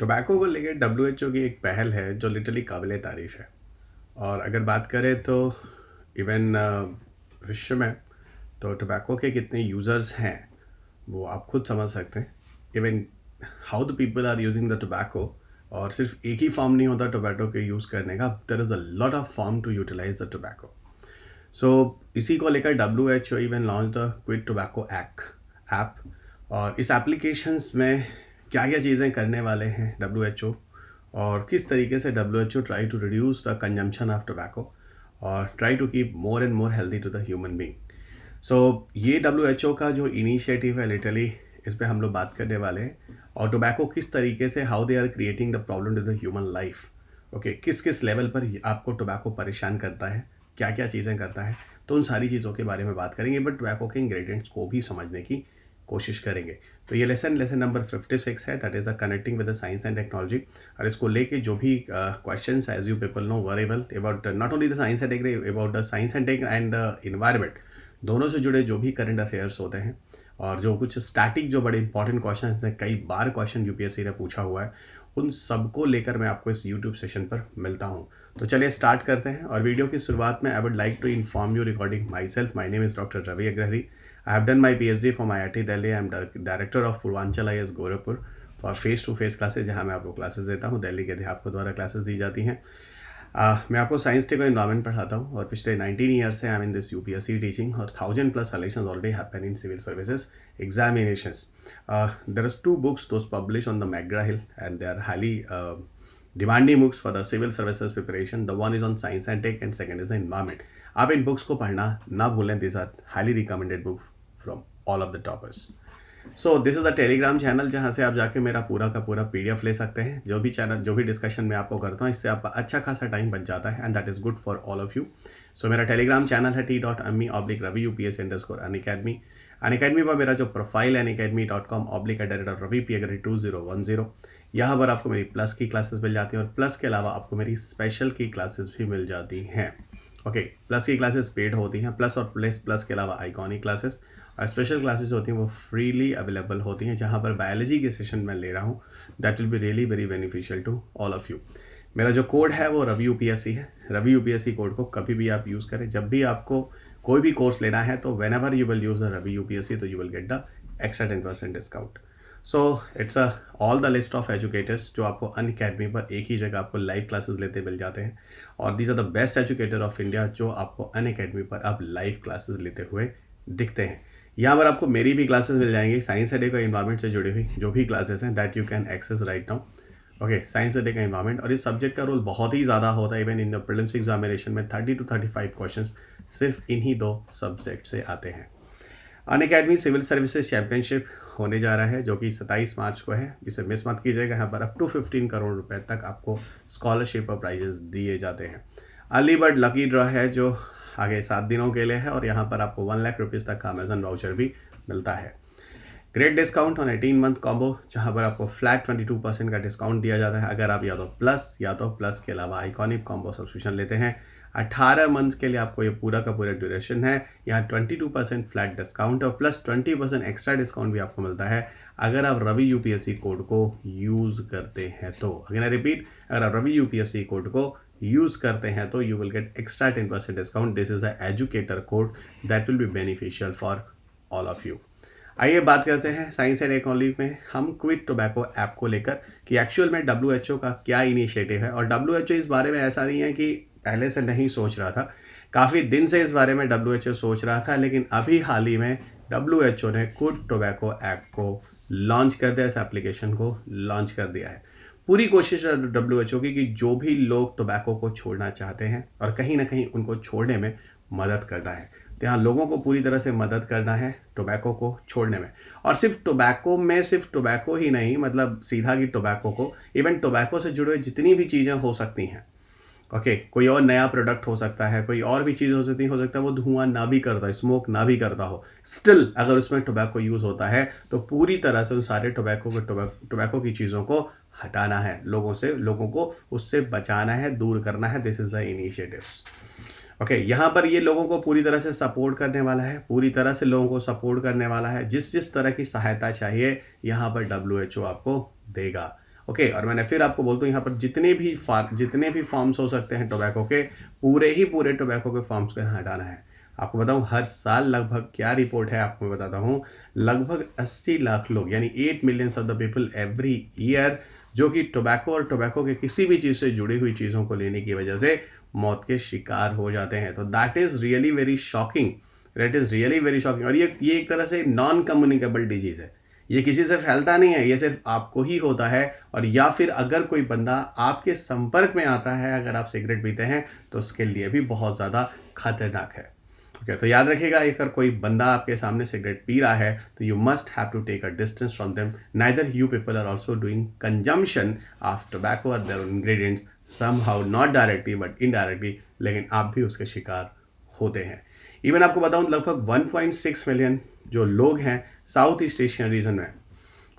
Tobacco को लेके WHO की एक पहल है जो लिटरली काबिल तारीफ़ है। और अगर बात करें तो इवन विश्व में तो टोबैको के कितने यूज़र्स हैं वो आप खुद समझ सकते हैं। Even how the people are using the tobacco, और सिर्फ एक ही फॉर्म नहीं होता टोबैको के यूज़ करने का, there is a lot of form to utilize the tobacco. So इसी को लेकर WHO even launch the quit tobacco app. और इस एप्लीकेशंस में क्या क्या चीज़ें करने वाले हैं डब्ल्यूएचओ, और किस तरीके से WHO try to reduce the consumption of tobacco और try to keep more and more healthy to the human being. So ये डब्ल्यूएचओ का जो इनिशिएटिव है लिटरली इस पे हम लोग बात करने वाले हैं। और टोबैको किस तरीके से how they are creating the problem to the human life. Okay, किस किस लेवल पर आपको टोबैको परेशान करता है, क्या क्या चीज़ें करता है, तो उन सारी चीज़ों के बारे में बात करेंगे, बट टोबैको के इंग्रेडिएंट्स को भी समझने की कोशिश करेंगे। तो ये लेसन नंबर 56 है, that is a connecting with the science and technology. और इसको लेके जो भी questions as you people know very well about not only the science and tech, about the science and tech and environment, दोनों से जुड़े जो भी करंट अफेयर्स होते हैं और जो कुछ स्टैटिक जो बड़े इंपॉर्टेंट क्वेश्चन हैं, कई बार क्वेश्चन यूपीएससी ने पूछा हुआ है, उन सबको लेकर मैं आपको इस यूट्यूब सेशन पर मिलता हूँ। तो चलिए स्टार्ट करते हैं। और वीडियो की शुरुआत में I would like to inform you recording my self, my name is doctor Ravi Agrahari. I have done my PhD from IIT Delhi. I am director of Purvanchal IAS Gorakhpur for face to face classes, जहाँ मैं आपको classes देता हूँ। दिल्ली के अध्यापकों द्वारा classes दी जाती हैं। मैं आपको साइंस टेक और एनवायरमेंट पढ़ाता हूँ और पिछले 19 ईयर से I am in this UPSC teaching, और 1000+ selections already happen in civil services examinations. There is 2 books those published on the McGraw-Hill, and they are highly demanding books for the civil services preparation. The one is on science and tech and second is environment. आप इन books को पढ़ना ना भूलें। These are highly recommended books from all of the toppers. So this is the Telegram channel, जहाँ से आप जाके मेरा पूरा का पूरा PDF ले सकते हैं। जो भी चैनल, जो भी डिस्कशन मैं आपको करता हूँ, इससे आपका अच्छा खासा टाइम बच जाता है, and that is good for all of you. So मेरा टेलीग्राम चैनल है t.me/Ravi UPSC_Unacademy। अनअकैडमी पर मेरा जो प्रोफाइल है unacademy.com/Ravi_P2010। यहाँ पर आपको मेरी प्लस की क्लासेस मिल जाती हैं, और प्लस के अलावा आपको मेरी स्पेशल की क्लासेस भी मिल जाती हैं। ओके, प्लस की क्लासेस पेड होती हैं, प्लस और प्लस के अलावा आइकॉनिक क्लासेस और स्पेशल क्लासेस होती हैं, वो फ्रीली अवेलेबल होती हैं। जहाँ पर बायोलॉजी के सेशन मैं ले रहा हूँ, that will be really very beneficial to all of you. मेरा जो कोड है वो रवि यूपीएससी है। रवि यूपीएससी कोड को कभी भी आप यूज़ करें, जब भी आपको कोई भी कोर्स लेना है, तो whenever you will use the Ravi UPSC, तो you will get the extra 10% discount. So it's all the list of educators जो आपको अनअकैडमी पर एक ही जगह आपको लाइव क्लासेस लेते मिल जाते हैं, और these are the best educator of India जो आपको अनअकैडमी पर आप लाइव क्लासेस लेते हुए दिखते हैं। यहाँ पर आपको मेरी भी क्लासेस मिल जाएंगी, साइंस एंड एनवायरमेंट से जुड़ी हुई जो भी क्लासेस हैं, that you can access right now. Okay, science and environment, और इस सब्जेक्ट का रोल बहुत ही ज़्यादा होता है। Even in the prelims examination में 30 to 35 क्वेश्चंस सिर्फ इन्हीं 2 सब्जेक्ट से आते हैं। अनअकैडमी सिविल सर्विसेज चैंपियनशिप होने जा रहा है, जो कि 27 मार्च को है, जिसे मिस मत कीजिएगा। यहाँ पर अप टू 15 करोड़ रुपए तक आपको स्कॉलरशिप और प्राइजेस दिए जाते हैं। अर्ली बर्ड लकी ड्रॉ है जो आगे 7 दिनों के लिए है, और यहाँ पर आपको 1 लाख रुपीज़ तक का अमेजन वाउचर भी मिलता है। Great discount on 18 month combo, जहाँ पर आपको फ्लैट 22% का डिस्काउंट दिया जाता है अगर आप या तो प्लस के अलावा आइकॉनिक कॉम्बो सब्सक्रिप्शन लेते हैं। 18 मंथ्स के लिए आपको ये पूरा का पूरा ड्यूरेशन है। यहाँ 22% फ्लैट डिस्काउंट और प्लस 20% एक्स्ट्रा डिस्काउंट भी आपको मिलता है अगर आप रवि यूपीएससी कोड को यूज़ करते हैं। तो अगेन आई रिपीट, अगर आप रवि यूपीएससी कोड को यूज़ करते हैं तो you will get extra 10% discount. This is the educator code that will be beneficial for all of you. आइए बात करते हैं साइंस एंड टेक्नोलॉजी में हम क्विट टोबैको ऐप को लेकर कि एक्चुअल में डब्ल्यूएचओ का क्या इनिशिएटिव है। और डब्ल्यूएचओ इस बारे में ऐसा नहीं है कि पहले से नहीं सोच रहा था, काफ़ी दिन से इस बारे में डब्ल्यूएचओ सोच रहा था, लेकिन अभी हाल ही में डब्ल्यूएचओ ने क्विट टोबैको ऐप को लॉन्च कर दिया, इस एप्लीकेशन को लॉन्च कर दिया है। पूरी कोशिश है डब्ल्यूएचओ की कि जो भी लोग टोबैको को छोड़ना चाहते हैं और कहीं ना कहीं उनको छोड़ने में मदद करना है, तो यहाँ लोगों को पूरी तरह से मदद करना है टोबैको को छोड़ने में। और सिर्फ टोबैको में, सिर्फ टोबैको ही नहीं, मतलब सीधा कि टोबैको को, इवन टोबैको से जुड़े जितनी भी चीज़ें हो सकती हैं। ओके, कोई और नया प्रोडक्ट हो सकता है, कोई और भी चीज़ हो सकती है, वो धुआं ना भी करता हो, स्मोक ना भी करता हो, स्टिल अगर उसमें टोबैको यूज़ होता है तो पूरी तरह से उन सारे टोबैको की चीज़ों को हटाना है लोगों से, लोगों को उससे बचाना है, दूर करना है। This is the initiatives. Okay, यहाँ पर ये लोगों को पूरी तरह से सपोर्ट करने वाला है, पूरी तरह से लोगों को सपोर्ट करने वाला है। जिस जिस तरह की सहायता चाहिए यहाँ पर डब्ल्यूएचओ आपको देगा। ओके। और मैंने फिर आपको बोलता हूँ यहाँ पर जितने भी फॉर्म्स हो सकते हैं टोबैको के, पूरे टोबैको के फॉर्म्स को यहाँ हटाना है। आपको बताऊँ हर साल लगभग क्या रिपोर्ट है आपको मैं बताता हूँ, लगभग 80 लाख लोग यानी 8 millions of the people every year जो कि टोबैको और टोबैको के किसी भी चीज़ से जुड़ी हुई चीज़ों को लेने की वजह से मौत के शिकार हो जाते हैं। तो that is really very shocking, that is really very shocking. और ये एक तरह से नॉन कम्युनिकेबल डिजीज़ है, ये किसी से फैलता नहीं है, ये सिर्फ आपको ही होता है। और या फिर अगर कोई बंदा आपके संपर्क में आता है, अगर आप सिगरेट पीते हैं तो उसके लिए भी बहुत ज़्यादा खतरनाक है। ओके, तो याद रखिएगा अगर कोई बंदा आपके सामने सिगरेट पी रहा है तो you must have to take a distance from them. Neither you people are also doing consumption of tobacco और their ingredients somehow, not directly but indirectly, लेकिन आप भी उसके शिकार होते हैं। इवन आपको बताऊं लगभग 1.6 मिलियन जो लोग हैं साउथ ईस्ट एशियन रीजन में,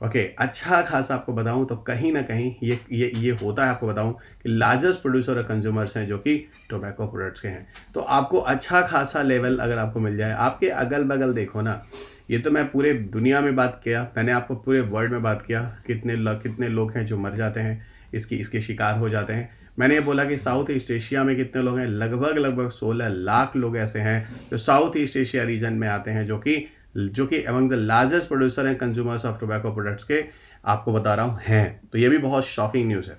ओके, अच्छा खासा आपको बताऊं तो कहीं ना कहीं ये होता है। आपको बताऊं कि लार्जेस्ट प्रोड्यूसर और कंज्यूमर्स हैं जो कि टोबैको प्रोडक्ट्स के हैं। तो आपको अच्छा खासा लेवल अगर आपको मिल जाए, आपके अगल बगल देखो ना, ये तो मैं पूरे दुनिया में बात किया, मैंने आपको पूरे वर्ल्ड में बात किया कितने लोग हैं जो मर जाते हैं, इसके शिकार हो जाते हैं। मैंने ये बोला कि साउथ ईस्ट एशिया में कितने लोग हैं, लगभग 16 लाख लोग ऐसे हैं जो साउथ ईस्ट एशिया रीजन में आते हैं, जो कि among the largest producer and consumers of tobacco products के आपको बता रहा हूँ हैं। तो ये भी बहुत शॉकिंग न्यूज़ है।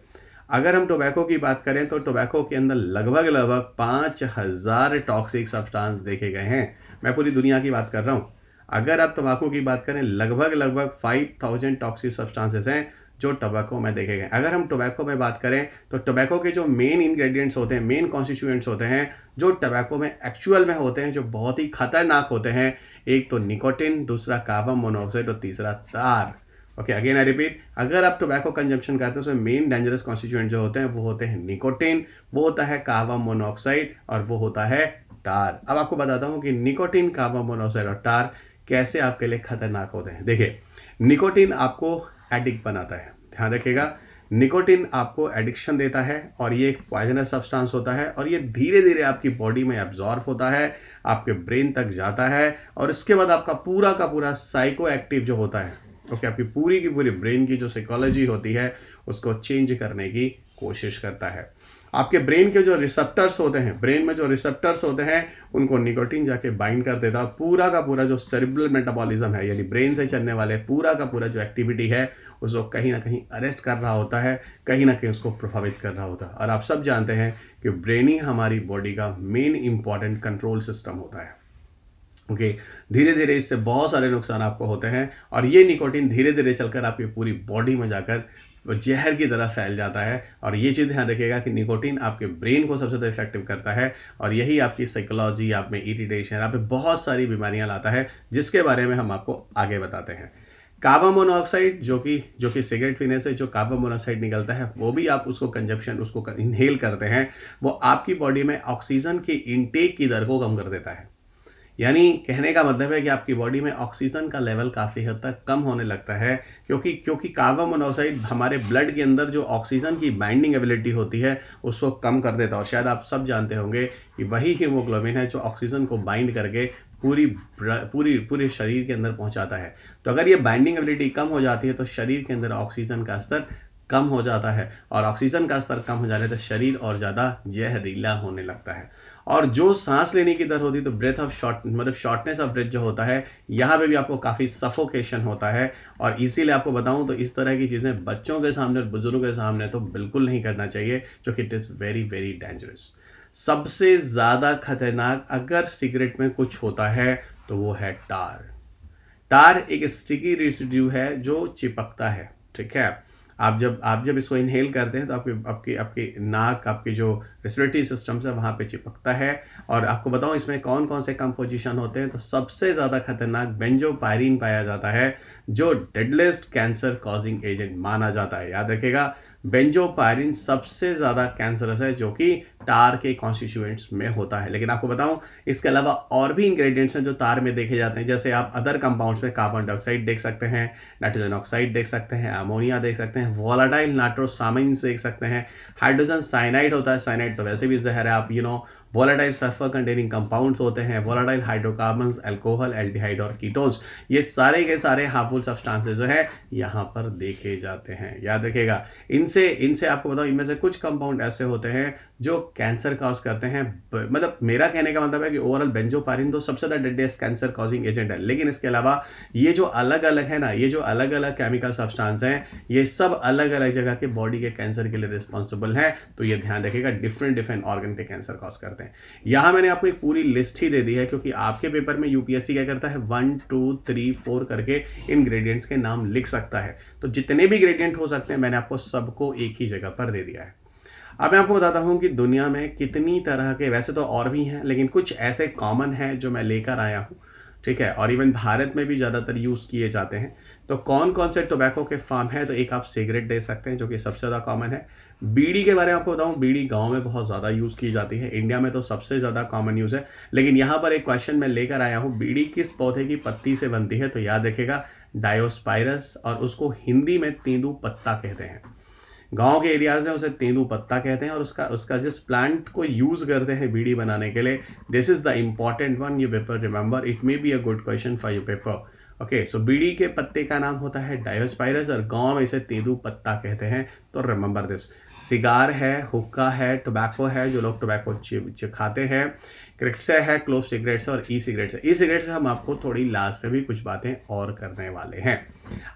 अगर हम टोबैको की बात करें तो टोबैको के अंदर लगभग 5000 टॉक्सिक सब्सटेंस देखे गए हैं। मैं पूरी दुनिया की बात कर रहा हूँ। अगर आप तंबाकू की बात करें लगभग 5000 टॉक्सिक सब्सटेंसेस हैं जो टोबैको में देखे गए। अगर हम टोबैको में बात करें तो टोबैको के जो मेन इंग्रेडिएंट्स होते हैं, मेन कॉन्स्टिट्यूएंट्स होते हैं जो टोबैको में एक्चुअल में होते हैं, जो बहुत ही खतरनाक होते हैं, एक तो निकोटिन, दूसरा कार्बन मोनोऑक्साइड और तीसरा तार। ओके, अगेन आई रिपीट, अगर आप टोबैको कंजम्पशन करते हैं उसमें मेन डेंजरस कॉन्स्टिट्यूएंट जो होते हैं वो होते हैं निकोटिन, वो होता है कार्बन मोनोऑक्साइड और वो होता है टार। अब आपको बताता हूँ कि निकोटिन, कार्बन मोनोऑक्साइड और टार कैसे आपके लिए खतरनाक होते हैं। देखिए, निकोटिन आपको एडिक्ट बनाता है, ध्यान रखिएगा, निकोटिन आपको एडिक्शन देता है और ये एक पॉइजनस सब्सटेंस होता है और ये धीरे धीरे आपकी बॉडी में एब्जॉर्ब होता है, आपके ब्रेन तक जाता है और इसके बाद आपका पूरा का पूरा साइको एक्टिव जो होता है, ओके, आपकी पूरी की पूरी ब्रेन की जो साइकोलॉजी होती है उसको चेंज करने की कोशिश करता है। आपके ब्रेन के जो रिसेप्टर्स होते हैं, ब्रेन में जो रिसेप्टर्स होते हैं उनको निकोटिन जाके बाइंड कर देता है। पूरा का पूरा जो सेरिब्रल मेटाबॉलिज्म है, यानी ब्रेन से चलने वाले पूरा का पूरा जो एक्टिविटी है उसको कहीं ना कहीं अरेस्ट कर रहा होता है, कहीं ना कहीं उसको प्रभावित कर रहा होता है। और आप सब जानते हैं कि ब्रेन ही हमारी बॉडी का मेन इंपॉर्टेंट कंट्रोल सिस्टम होता है। ओके, धीरे धीरे इससे बहुत सारे नुकसान आपको होते हैं और ये निकोटिन धीरे धीरे चलकर आपकी पूरी बॉडी में जाकर जहर की तरह फैल जाता है। और ये चीज़ ध्यान रखिएगा कि निकोटिन आपके ब्रेन को सबसे ज़्यादा इफेक्टिव करता है और यही आपकी साइकोलॉजी, आप में इरिटेशन, आप में बहुत सारी बीमारियां लाता है, जिसके बारे में हम आपको आगे बताते हैं। कार्बन मोनोऑक्साइड जो कि सिगरेट पीने से जो कार्बन मोनोऑक्साइड निकलता है वो भी आप उसको इनहेल करते हैं, वो आपकी बॉडी में ऑक्सीजन की इनटेक की दर को कम कर देता है। यानी कहने का मतलब है कि आपकी बॉडी में ऑक्सीजन का लेवल काफ़ी हद तक कम होने लगता है, क्योंकि कार्बन मोनोऑक्साइड हमारे ब्लड के अंदर जो ऑक्सीजन की बाइंडिंग एबिलिटी होती है उसको कम कर देता है। और शायद आप सब जानते होंगे कि वही हीमोग्लोबिन है जो ऑक्सीजन को बाइंड करके पूरे शरीर के अंदर पहुंचाता है। तो अगर ये बाइंडिंग एबिलिटी कम हो जाती है तो शरीर के अंदर ऑक्सीजन का स्तर कम हो जाता है और ऑक्सीजन का स्तर कम हो जाने से शरीर और ज़्यादा जहरीला होने लगता है। और जो सांस लेने की दर होती है तो breath of shortness of breath जो होता है, यहाँ पे भी आपको काफ़ी सफोकेशन होता है। और इसीलिए आपको बताऊँ तो इस तरह की चीज़ें बच्चों के सामने और बुजुर्गों के सामने तो बिल्कुल नहीं करना चाहिए, जो कि it is very very dangerous. सबसे ज़्यादा खतरनाक अगर सिगरेट में कुछ होता है तो वो है टार। टार एक स्टिकी रेसिड्यू है जो चिपकता है, ठीक है। आप जब इसको इनहेल करते हैं तो आपकी नाक, आपकी जो रेस्पिरेटरी सिस्टम है वहाँ पे चिपकता है। और आपको बताऊँ इसमें कौन कौन से कंपोजिशन होते हैं, तो सबसे ज़्यादा खतरनाक बेंजोपायरीन पाया जाता है जो डेडलिस्ट कैंसर कॉजिंग एजेंट माना जाता है। याद रखिएगा, बेंजोपायरीन सबसे ज़्यादा कैंसरस है जो कि टार के कॉन्स्टिट्यूएंट्स में होता है। लेकिन आपको बताऊं इसके अलावा और भी इंग्रेडिएंट्स हैं जो तार में देखे जाते हैं। जैसे आप अदर कंपाउंड्स में कार्बन डाइऑक्साइड देख सकते हैं, नाइट्रोजन ऑक्साइड देख सकते हैं, अमोनिया देख सकते हैं, वोलाटाइल नाइट्रोसामाइंस देख सकते हैं, हाइड्रोजन साइनाइड होता है। साइनाइड तो वैसे भी जहर है, आप वोलेटाइल सल्फर कंटेनिंग कंपाउंड्स होते हैं, वोलेटाइल हाइड्रोकार्बन्स, अल्कोहल, एल्डिहाइड और कीटोन्स, ये सारे के सारे हार्मफुल सब्सटेंसेस जो है यहाँ पर देखे जाते हैं। याद रखिएगा, इनसे इनसे आपको बताओ, इनमें से कुछ कंपाउंड ऐसे होते हैं जो कैंसर कॉज करते हैं। मतलब मेरा कहने का मतलब है कि ओवरऑल बेंजोपायरिन तो सबसे ज़्यादा डेडलिएस्ट कैंसर कॉजिंग एजेंट है, लेकिन इसके अलावा ये जो अलग अलग है ना, ये जो अलग अलग केमिकल सब्सटेंस हैं, ये सब अलग अलग जगह के बॉडी के कैंसर के लिए रिस्पॉन्सिबल हैं। तो ये ध्यान रखिएगा, डिफरेंट डिफरेंट ऑर्गन के कैंसर कॉज करते हैं। यहाँ मैंने आपको एक पूरी लिस्ट ही दे दी है, क्योंकि आपके पेपर में यूपीएससी क्या करता है, 1 2 3 4 करके इंग्रेडिएंट्स के नाम लिख सकता है। तो जितने भी ग्रेडियंट हो सकते हैं मैंने आपको सबको एक ही जगह पर दे दिया है। अब मैं आपको बताता हूँ कि दुनिया में कितनी तरह के, वैसे तो और भी हैं, लेकिन कुछ ऐसे कॉमन हैं जो मैं लेकर आया हूँ, ठीक है, और इवन भारत में भी ज़्यादातर यूज़ किए जाते हैं। तो कौन कौन से टोबैको के फार्म है, तो एक आप सिगरेट दे सकते हैं जो कि सबसे ज़्यादा कॉमन है। बीड़ी के बारे में आपको बताऊँ, बीड़ी गांव में बहुत ज़्यादा यूज़ की जाती है, इंडिया में तो सबसे ज़्यादा कॉमन यूज़ है। लेकिन यहाँ पर एक क्वेश्चन मैं लेकर आया हूँ, बीड़ी किस पौधे की पत्ती से बनती है, तो याद रखिएगा डायोस्पायरस, और उसको हिंदी में तेंदू पत्ता कहते हैं। गांव के एरियाज में उसे तेंदू पत्ता कहते हैं, और उसका जिस प्लांट को यूज़ करते हैं बीड़ी बनाने के लिए, this is the important one, you paper remember, it may be a good question for you paper. Okay, so bidi के पत्ते का नाम होता है डायोस्पायरस, और गांव में इसे तेंदू पत्ता कहते हैं, तो रिमेंबर दिस। सिगार है, हुक्का है, टोबैको है, जो लोग टोबैको खाते हैं, क्रिक्से है, क्लोव सिगरेट्स और ई सिगरेट्स है। ई सिगरेट्स हम आपको थोड़ी लास्ट में भी कुछ बातें और करने वाले हैं।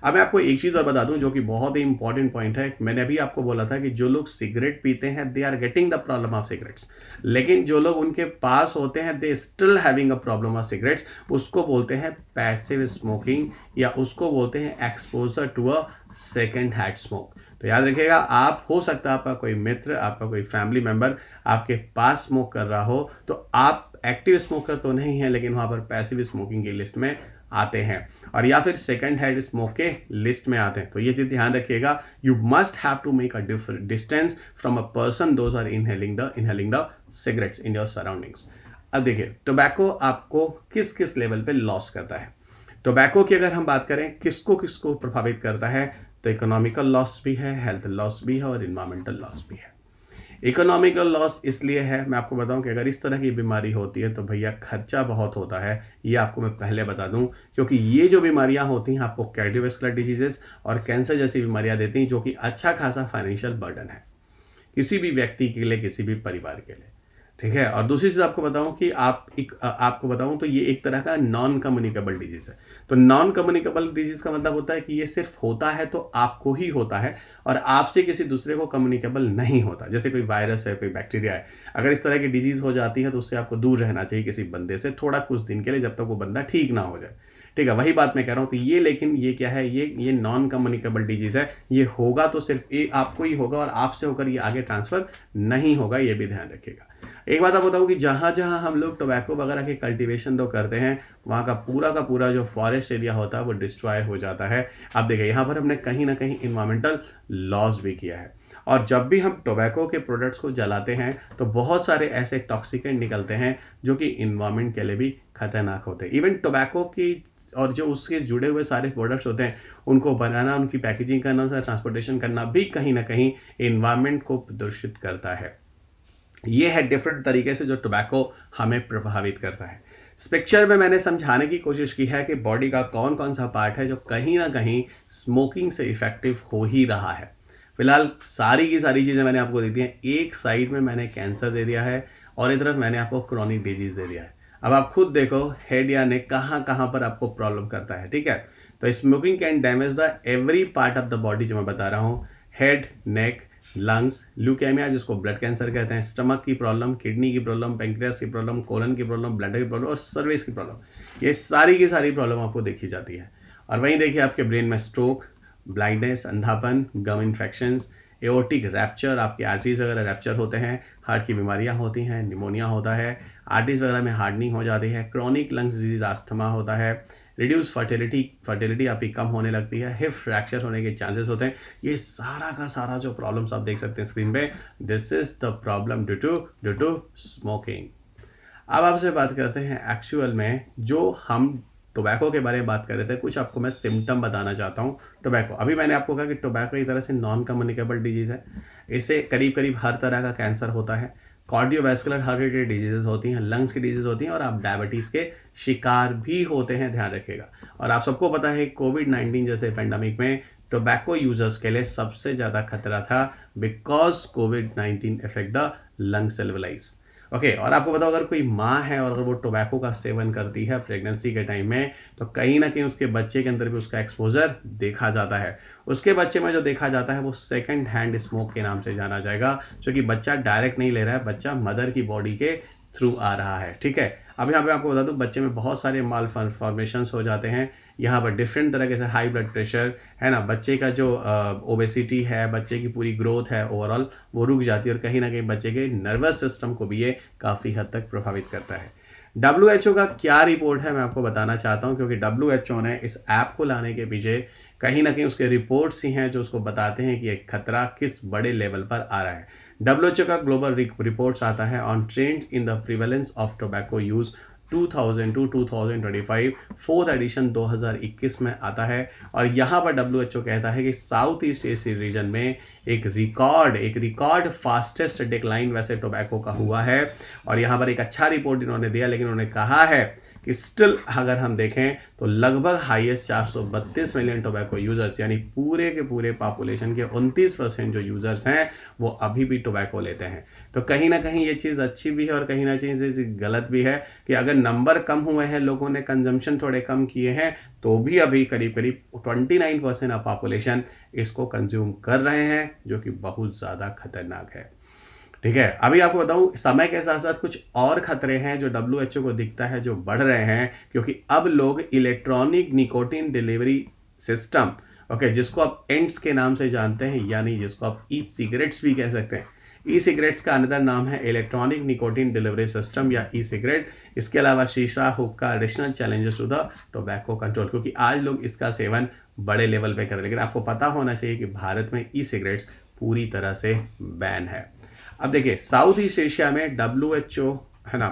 अब मैं आपको एक चीज़ और बता दूं जो कि बहुत ही इंपॉर्टेंट पॉइंट है। मैंने अभी आपको बोला था कि जो लोग सिगरेट पीते हैं they are getting the problem of cigarettes, लेकिन जो लोग उनके पास होते हैं they still having a problem of cigarettes, उसको बोलते हैं पैसिव स्मोकिंग, या उसको बोलते हैं exposure to a second hand smoke. तो याद रखिएगा, आप हो सकता है आपका कोई मित्र, आपका कोई फैमिली मेंबर आपके पास स्मोक कर रहा हो, तो आप एक्टिव स्मोकर तो नहीं है, लेकिन वहाँ पर पैसिव स्मोकिंग की लिस्ट में आते हैं, और या फिर सेकंड हैंड स्मोक के लिस्ट में आते हैं। तो ये चीज़ ध्यान रखिएगा, you must have to make a distance from a person those are inhaling the cigarettes in your surroundings. अब देखिए, टोबैको आपको किस किस लेवल पे लॉस करता है। टोबैको की अगर हम बात करें किसको किसको प्रभावित करता है, तो इकोनॉमिकल लॉस भी है, हेल्थ लॉस भी है, और इन्वायरमेंटल लॉस भी है। इकोनॉमिकल लॉस इसलिए है, मैं आपको बताऊं कि अगर इस तरह की बीमारी होती है तो भैया खर्चा बहुत होता है, ये आपको मैं पहले बता दूं, क्योंकि ये जो बीमारियां होती हैं आपको कार्डियोवैस्कुलर डिजीजेस और कैंसर जैसी बीमारियां देती हैं, जो कि अच्छा खासा फाइनेंशियल बर्डन है किसी भी व्यक्ति के लिए, किसी भी परिवार के लिए, ठीक है। और दूसरी चीज़ आपको बताऊं कि आपको बताऊं तो ये एक तरह का नॉन कम्युनिकेबल डिजीज़ है। तो नॉन कम्युनिकेबल डिजीज़ का मतलब होता है कि ये सिर्फ होता है तो आपको ही होता है, और आपसे किसी दूसरे को कम्युनिकेबल नहीं होता। जैसे कोई वायरस है, कोई बैक्टीरिया है, अगर इस तरह की डिजीज़ हो जाती है तो उससे आपको दूर रहना चाहिए किसी बंदे से, थोड़ा कुछ दिन के लिए, जब तक वो बंदा ठीक ना हो जाए, ठीक है। वही बात मैं कह रहा हूँ। तो ये, लेकिन ये क्या है, ये नॉन कम्युनिकेबल डिजीज़ है, ये होगा तो सिर्फ ये आपको ही होगा, और आपसे होकर ये आगे ट्रांसफ़र नहीं होगा, ये भी ध्यान रखिएगा। एक बात आप बताऊँ कि जहाँ जहाँ हम लोग टोबैको वगैरह के कल्टीवेशन तो करते हैं, वहाँ का पूरा जो फॉरेस्ट एरिया होता है वो डिस्ट्रॉय हो जाता है। अब देखिए, यहाँ पर हमने कहीं ना कहीं इन्वायरमेंटल लॉस भी किया है, और जब भी हम टोबैको के प्रोडक्ट्स को जलाते हैं तो बहुत सारे ऐसे टॉक्सिकेंट निकलते हैं जो कि इन्वायरमेंट के लिए भी खतरनाक होते हैं। इवन टोबैको की और जो उसके जुड़े हुए सारे प्रोडक्ट्स होते हैं, उनको बनाना, उनकी पैकेजिंग करना, ट्रांसपोर्टेशन करना भी कहीं ना कहीं इन्वायरमेंट को प्रदूषित करता है। ये है डिफरेंट तरीके से जो टोबैको हमें प्रभावित करता है। इस पिक्चर में मैंने समझाने की कोशिश की है कि बॉडी का कौन कौन सा पार्ट है जो कहीं ना कहीं स्मोकिंग से इफेक्टिव हो ही रहा है। फिलहाल सारी की सारी चीज़ें मैंने आपको दे दी हैं। एक साइड में मैंने कैंसर दे दिया है, और एक तरफ मैंने आपको क्रॉनिक डिजीज़ दे दिया है। अब आप खुद देखो हेड या नेक कहाँ कहाँ पर आपको प्रॉब्लम करता है, ठीक है। तो smoking can damage the every part of the body, जो मैं बता रहा हूँ, हेड, नेक, लंग्स, ल्यूकेमिया जिसको ब्लड कैंसर कहते हैं, स्टमक की प्रॉब्लम, किडनी की प्रॉब्लम, पैंक्रियास की प्रॉब्लम, कोलन की प्रॉब्लम, ब्लैडर की प्रॉब्लम और सर्विस की प्रॉब्लम, ये सारी की सारी प्रॉब्लम आपको देखी जाती है। और वहीं देखिए आपके ब्रेन में स्ट्रोक, ब्लाइंडनेस, अंधापन, गम इन्फेक्शंस, एओर्टिक रैप्चर, आपके आर्टरीज वगैरह रैप्चर होते हैं, हार्ट की बीमारियां होती हैं, निमोनिया होता है, आर्टरीज वगैरह में हार्डनिंग हो जाती है, क्रॉनिक लंग्स डिजीज अस्थमा होता है, रिड्यूस फर्टिलिटी आपकी कम होने लगती है, हिप फ्रैक्चर होने के चांसेस होते हैं। ये सारा का सारा जो प्रॉब्लम्स आप देख सकते हैं स्क्रीन पे, this is the problem due to smoking. अब आपसे बात करते हैं एक्चुअल में जो हम टोबैको के बारे में बात कर रहे थे, कुछ आपको मैं सिम्टम बताना चाहता हूँ। टोबैको, अभी मैंने आपको कहा कि टोबैको एक तरह से नॉन कम्युनिकेबल डिजीज़ है, इससे करीब करीब हर तरह का कैंसर होता है। कार्डियोवैस्कुलर हार्ट रिलेटेड डिजीजेस होती हैं, लंग्स की डिजीज होती हैं और आप डायबिटीज़ के शिकार भी होते हैं, ध्यान रखिएगा। और आप सबको पता है कोविड-19 जैसे पेंडेमिक में टोबैको यूजर्स के लिए सबसे ज़्यादा खतरा था, बिकॉज कोविड-19 affect the lung cellulise. Okay, और आपको बताओ अगर कोई माँ है और अगर वो टोबैको का सेवन करती है प्रेगनेंसी के टाइम में, तो कहीं ना कहीं उसके बच्चे के अंदर भी उसका एक्सपोजर देखा जाता है। उसके बच्चे में जो देखा जाता है वो सेकंड हैंड स्मोक के नाम से जाना जाएगा, जो कि बच्चा डायरेक्ट नहीं ले रहा है, बच्चा मदर की बॉडी के थ्रू आ रहा है। ठीक है, अब यहाँ पे आपको बता दूं बच्चे में बहुत सारे माल फॉर्मेशंस हो जाते हैं। यहाँ पर डिफरेंट तरह के से हाई ब्लड प्रेशर है ना, बच्चे का जो ओबेसिटी है, बच्चे की पूरी ग्रोथ है ओवरऑल वो रुक जाती है, और कहीं ना कहीं बच्चे के नर्वस सिस्टम को भी ये काफ़ी हद तक प्रभावित करता है। WHO का क्या रिपोर्ट है मैं आपको बताना चाहता हूँ, क्योंकि WHO ने इस ऐप को लाने के पीछे कहीं ना कहीं उसके रिपोर्ट्स ही हैं जो उसको बताते हैं कि एक खतरा किस बड़े लेवल पर आ रहा है। WHO का ग्लोबल रिपोर्ट्स आता है on trends in the prevalence of tobacco use 2000 to 2025, fourth edition 2021 में आता है। और यहाँ पर WHO कहता है कि साउथ ईस्ट एशिया रीजन में एक रिकॉर्ड फास्टेस्ट डिक्लाइन वैसे टोबैको का हुआ है। और यहाँ पर एक अच्छा रिपोर्ट इन्होंने दिया, लेकिन उन्होंने कहा है कि स्टिल अगर हम देखें तो लगभग हाईएस्ट 432 मिलियन टोबैको यूजर्स, यानी पूरे के पूरे पॉपुलेशन के 29% जो यूजर्स हैं वो अभी भी टोबैको लेते हैं। तो कहीं ना कहीं ये चीज़ अच्छी भी है और कहीं ना कहीं ये चीज़ गलत भी है कि अगर नंबर कम हुए हैं, लोगों ने कंजम्पशन थोड़े कम किए हैं, तो भी अभी करीब करीब 29% ऑफ पॉपुलेशन इसको कंज्यूम कर रहे हैं, जो कि बहुत ज़्यादा खतरनाक है। ठीक है, अभी आपको बताऊं समय के साथ साथ कुछ और खतरे हैं जो WHO को दिखता है जो बढ़ रहे हैं, क्योंकि अब लोग electronic nicotine delivery system, okay, जिसको आप एंड्स के नाम से जानते हैं, यानी जिसको आप ई सिगरेट्स भी कह सकते हैं। ई सिगरेट्स का अनदर नाम है इलेक्ट्रॉनिक निकोटिन डिलीवरी सिस्टम या ई सिगरेट। इसके अलावा शीशा, हुक्का, additional challenges to the tobacco control, क्योंकि आज लोग इसका सेवन बड़े लेवल पे कर रहे हैं। लेकिन आपको पता होना चाहिए कि भारत में ई सिगरेट्स पूरी तरह से बैन है। अब देखिए साउथ ईस्ट एशिया में WHO है ना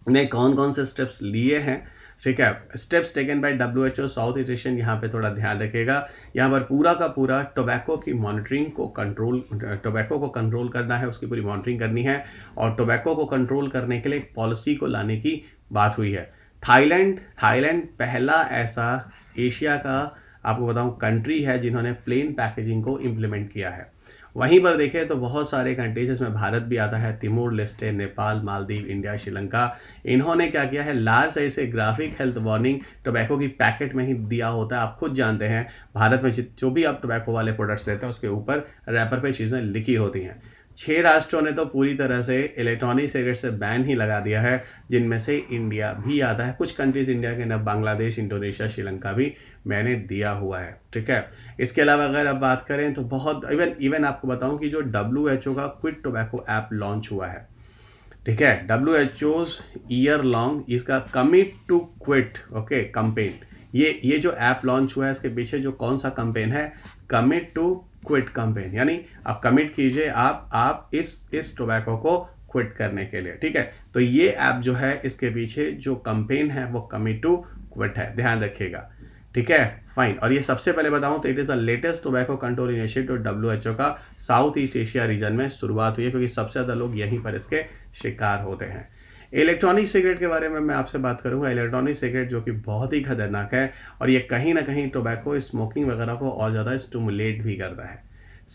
ने कौन कौन से स्टेप्स लिए हैं। ठीक है, steps taken by WHO south east Asian, यहाँ पे थोड़ा ध्यान रखिएगा। यहाँ पर पूरा का पूरा टोबैको की मॉनिटरिंग को टोबैको को कंट्रोल करना है, उसकी पूरी मॉनिटरिंग करनी है। और टोबैको को कंट्रोल करने के लिए एक पॉलिसी को लाने की बात हुई है। थाईलैंड पहला ऐसा एशिया का आपको बताऊं कंट्री है जिन्होंने प्लेन पैकेजिंग को इम्प्लीमेंट किया है। वहीं पर देखें तो बहुत सारे कंट्रीज, इसमें भारत भी आता है, Timor Leste, Nepal, Maldives, India, Sri Lanka, इन्होंने क्या किया है, लार्ज साइज से ग्राफिक हेल्थ वार्निंग टोबैको की पैकेट में ही दिया होता है। आप खुद जानते हैं भारत में जो भी आप टोबैको वाले प्रोडक्ट्स लेते हैं उसके ऊपर रैपर पे चीज़ें लिखी होती हैं। 6 राष्ट्रों ने तो पूरी तरह से इलेक्ट्रॉनिक सिगरेट से बैन ही लगा दिया है, जिनमें से इंडिया भी आता है। कुछ कंट्रीज इंडिया के न बांग्लादेश, इंडोनेशिया, श्रीलंका भी मैंने दिया हुआ है। ठीक है, इसके अलावा अगर आप बात करें तो बहुत इवन आपको बताऊं कि जो WHO का क्विट टोबैको ऐप लॉन्च हुआ है, ठीक है, WHO's ईयर लॉन्ग इसका commit to quit okay campaign, ये जो ऐप लॉन्च हुआ है इसके पीछे जो कौन सा कैंपेन है, कमिट टू क्विट कैंपेन, यानी आप कमिट कीजिए आप इस टोबैको को क्विट करने के लिए। ठीक है, तो ये ऐप जो है इसके पीछे जो कैंपेन है वो कमिट टू क्विट है, ध्यान रखिएगा। ठीक है, फाइन। और ये सबसे पहले बताऊं तो it is the latest tobacco control initiative WHO का साउथ ईस्ट एशिया रीजन में शुरुआत हुई है, क्योंकि सबसे ज़्यादा लोग यहीं पर इसके शिकार होते हैं। इलेक्ट्रॉनिक सिगरेट के बारे में मैं आपसे बात करूंगा। इलेक्ट्रॉनिक सिगरेट जो कि बहुत ही खतरनाक है, और ये कहीं ना कहीं टोबैको स्मोकिंग वगैरह को और ज़्यादा स्टिमुलेट भी करता है।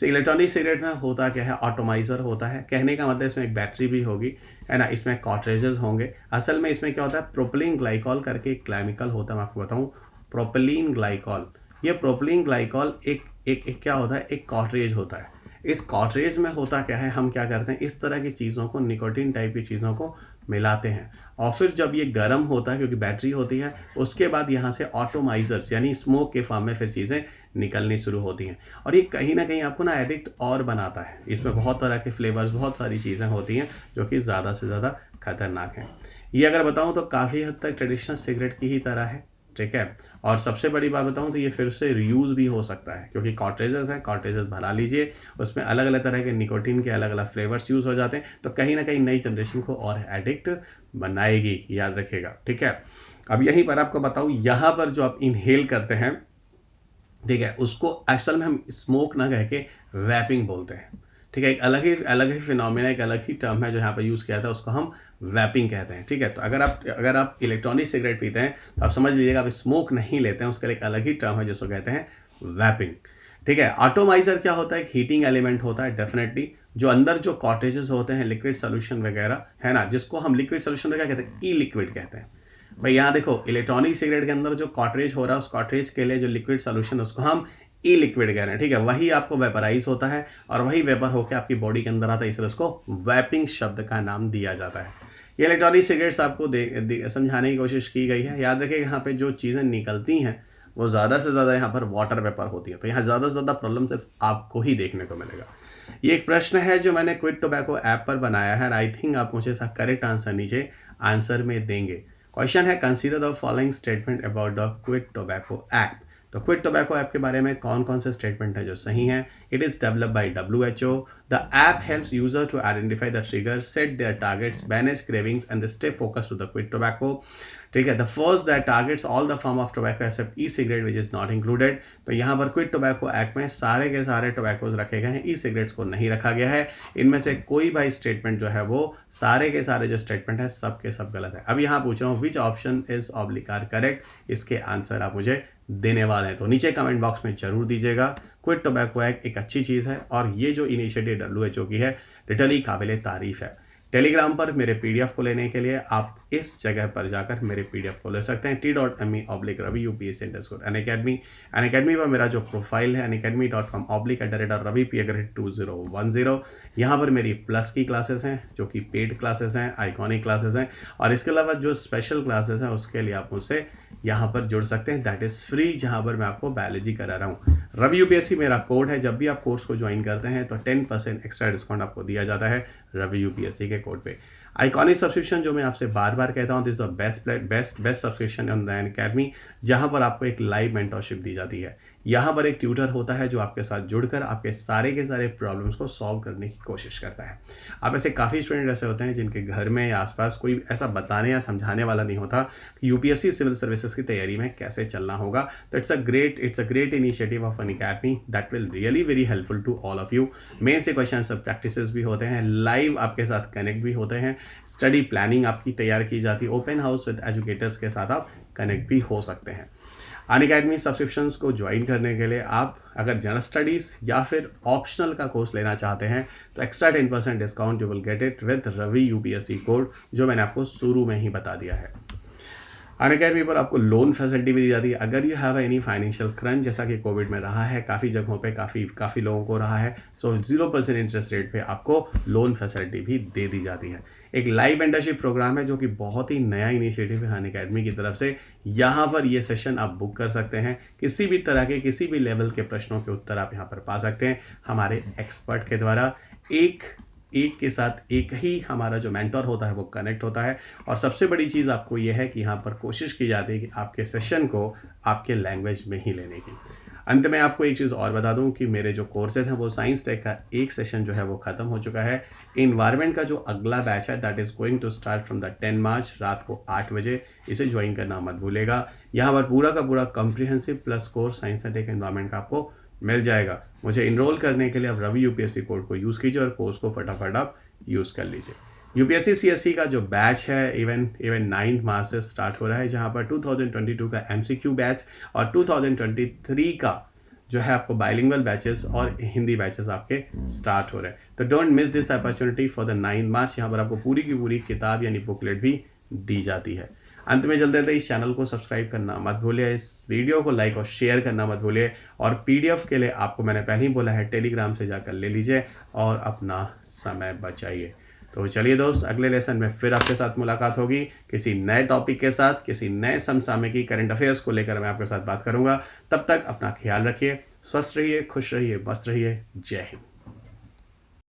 इलेक्ट्रॉनिक सिगरेट में होता क्या है, ऑटोमाइज़र होता है, कहने का मतलब इसमें एक बैटरी भी होगी, है ना, इसमें कार्ट्रिजेस होंगे। असल में इसमें क्या होता है, प्रोपिलीन ग्लाइकॉल करके एक केमिकल होता है, मैं आपको बताऊँ, प्रोपिलीन ग्लाइकॉल। ये प्रोपिलीन ग्लाइकॉल एक क्या होता है, एक कार्ट्रिज होता है। इस कार्ट्रिज में होता क्या है, हम क्या करते हैं, इस तरह की चीज़ों को, निकोटीन टाइप की चीज़ों को मिलाते हैं, और फिर जब ये गर्म होता है, क्योंकि बैटरी होती है, उसके बाद यहाँ से ऑटोमाइजर्स यानी स्मोक के फॉर्म में फिर चीज़ें निकलनी शुरू होती हैं। और ये कहीं ना कहीं आपको ना एडिक्ट और बनाता है। इसमें बहुत तरह के फ्लेवर्स, बहुत सारी चीज़ें होती हैं जो कि ज़्यादा से ज़्यादा खतरनाक हैं। ये अगर बताऊँ तो काफ़ी हद तक ट्रेडिशनल सिगरेट की ही तरह है। ठीक है, और सबसे बड़ी बात बताऊं तो ये फिर से रीयूज़ भी हो सकता है, क्योंकि कार्ट्रिजेस हैं, कार्ट्रिजेस भरा लीजिए, उसमें अलग अलग तरह के निकोटीन के अलग अलग फ्लेवर्स यूज़ हो जाते हैं, तो कहीं ना कहीं नई जनरेशन को और एडिक्ट बनाएगी, याद रखिएगा। ठीक है, अब यहीं पर आपको बताऊं, यहाँ पर जो आप इनहेल करते हैं, ठीक है, उसको एक्चुअल में हम स्मोक ना कह के वैपिंग बोलते हैं। ठीक है, एक अलग ही फिनोमेना, एक अलग ही टर्म है जो यहाँ पर यूज़ किया था, उसको हम वैपिंग कहते हैं। ठीक है, तो अगर आप इलेक्ट्रॉनिक सिगरेट पीते हैं तो आप समझ लीजिएगा आप स्मोक नहीं लेते हैं, उसके लिए एक अलग ही टर्म है जिसको कहते हैं वैपिंग। ठीक है, एटोमाइज़र क्या होता है? एक हीटिंग एलिमेंट होता है डेफिनेटली, जो अंदर जो कॉटेजेस होते हैं लिक्विड सोल्यूशन वगैरह, है ना, जिसको हम लिक्विड सोल्यूशन में क्या कहते हैं? ई लिक्विड कहते हैं। भाई यहाँ देखो, इलेक्ट्रॉनिक सिगरेट के अंदर जो कॉटरेज हो रहा है, उस कॉटरेज के लिए जो लिक्विड सोल्यूशन उसको हम ई लिक्विड कह रहे हैं। ठीक है, वही आपको वेपराइज होता है और वही वेपर होकर आपकी बॉडी के अंदर आता है, इसलिए उसको वैपिंग शब्द का नाम दिया जाता है। ये इलेक्ट्रॉनिक सिगरेट्स आपको समझाने की कोशिश की गई है। याद रखिए, यहाँ पे जो चीज़ें निकलती हैं वो ज़्यादा से ज़्यादा यहाँ पर वाटर वेपर होती है, तो यहाँ ज़्यादा से ज़्यादा प्रॉब्लम सिर्फ आपको ही देखने को मिलेगा। ये एक प्रश्न है जो मैंने क्विट टोबैको ऐप पर बनाया है, आई थिंक आप मुझे इसका करेक्ट आंसर नीचे आंसर में देंगे। क्वेश्चन है, consider the following statement about the quit tobacco app. तो क्विट टोबैको ऐप के बारे में कौन कौन से स्टेटमेंट है जो सही हैं? It is developed by WHO। The app helps user to identify the trigger, set their targets, manage cravings and stay focus to the quit tobacco. ठीक है, the first that targets all the form of tobacco except e cigarette which is not included. तो यहाँ पर quit tobacco app में सारे के सारे tobaccos रखे गए हैं, ई सिगरेट्स को नहीं रखा गया है। इनमें से कोई भाई स्टेटमेंट जो है वो सारे के सारे जो स्टेटमेंट है सब के सब गलत है। अब यहाँ पूछ रहा हूँ which option is oblique are correct, इसके आंसर आप मुझे देने वाले हैं, तो नीचे कमेंट बॉक्स में जरूर दीजिएगा। क्विट टोबैको एक्ट एक अच्छी चीज़ है और ये जो इनिशिएटिव WHO की है लिटरली काबिल तारीफ है। टेलीग्राम पर मेरे PDF को लेने के लिए आप इस जगह पर जाकर मेरे PDF को ले सकते हैं, t.me/Ravi UPSC_Unacademy। अनअकैडमी पर मेरा जो प्रोफाइल है unacademy.com/RaviP2010। यहाँ पर मेरी प्लस की क्लासेस हैं जो कि पेड क्लासेस हैं, आइकॉनिक क्लासेस हैं, और इसके अलावा जो स्पेशल क्लासेस हैं उसके लिए आप मुझसे यहाँ पर जुड़ सकते हैं, दैट इज़ फ्री, जहाँ पर मैं आपको बायोलॉजी करा रहा हूँ। रवि UPSC मेरा कोड है, जब भी आप कोर्स को ज्वाइन करते हैं तो 10% एक्स्ट्रा डिस्काउंट आपको दिया जाता है रवि UPSC के कोड पे। आइकॉनिक सब्सक्रिप्शन जो मैं आपसे बार बार कहता हूँ, this the best subscription on the Unacademy, जहाँ पर आपको एक लाइव मेंटरशिप दी जाती है। यहाँ पर एक ट्यूटर होता है जो आपके साथ जुड़कर आपके सारे के सारे प्रॉब्लम्स को सॉल्व करने की कोशिश करता है। आप ऐसे काफ़ी स्टूडेंट ऐसे होते हैं जिनके घर में या आसपास कोई ऐसा बताने या समझाने वाला नहीं होता कि UPSC सिविल सर्विसेज की तैयारी में कैसे चलना होगा। तो it's a great initiative of Unacademy that will really very helpful to all of you. Main से क्वेश्चन सब प्रैक्टिसेस भी होते हैं, लाइव आपके साथ कनेक्ट भी होते हैं, स्टडी प्लानिंग आपकी तैयार की जाती है, ओपन हाउस विद एजुकेटर्स के साथ आप कनेक्ट भी हो सकते हैं। अनअकैडमी सब्सक्रिप्शंस को ज्वाइन करने के लिए आप अगर जनरल स्टडीज़ या फिर ऑप्शनल का कोर्स लेना चाहते हैं तो extra 10% discount you will get it with Ravi UPSC code, जो मैंने आपको शुरू में ही बता दिया है। अनअकैडमी पर आपको लोन फैसिलिटी भी दी जाती है। अगर you have any financial crunch, जैसा कि कोविड में रहा है काफ़ी जगहों पे, काफ़ी लोगों को रहा है, सो 0% इंटरेस्ट रेट पे आपको लोन फैसिलिटी भी दे दी जाती है। एक लाइव मेंटरशिप प्रोग्राम है जो कि बहुत ही नया इनिशिएटिव है अनअकैडमी की तरफ से। यहाँ पर ये सेशन आप बुक कर सकते हैं, किसी भी तरह के किसी भी लेवल के प्रश्नों के उत्तर आप यहाँ पर पा सकते हैं हमारे एक्सपर्ट के द्वारा। एक के साथ एक ही हमारा जो मेंटर होता है वो कनेक्ट होता है, और सबसे बड़ी चीज़ आपको ये है कि यहाँ पर कोशिश की जाती है कि आपके सेशन को आपके लैंग्वेज में ही लेने की। अंत में आपको एक चीज़ और बता दूं कि मेरे जो कोर्सेज हैं वो साइंस टेक का एक सेशन जो है वो ख़त्म हो चुका है। इन्वायरमेंट का जो अगला बैच है that is going to start from the 10 March रात को 8 बजे, इसे ज्वाइन करना मत भूलेगा। यहाँ पर पूरा का पूरा comprehensive plus course science tech environment का आपको मिल जाएगा। मुझे इनरोल करने के लिए आप रवि UPSC कोड को यूज़ कीजिए और कोर्स को फटाफट आप यूज़ कर लीजिए। UPSC CSE का जो बैच है इवन 9 मार्च से स्टार्ट हो रहा है, जहाँ पर 2022 का MCQ बैच और 2023 का जो है आपको बाइलिंगुअल बैचेस और हिंदी बैचेस आपके स्टार्ट हो रहे हैं। तो don't miss this opportunity for the 9 मार्च। यहाँ पर आपको पूरी की पूरी किताब यानी बुकलेट भी दी जाती है। अंत में चलते थे, इस चैनल को सब्सक्राइब करना मत भूलिए, इस वीडियो को लाइक और शेयर करना मत भूलिए, और PDF के लिए आपको मैंने पहले ही बोला है टेलीग्राम से जाकर ले लीजिए और अपना समय बचाइए। तो चलिए दोस्त, अगले लेसन में फिर आपके साथ मुलाकात होगी किसी नए टॉपिक के साथ, किसी नए समसामयिकी करंट अफेयर्स को लेकर मैं आपके साथ बात करूंगा। तब तक अपना ख्याल रखिए, स्वस्थ रहिए, खुश रहिए, मस्त रहिए। जय हिंद।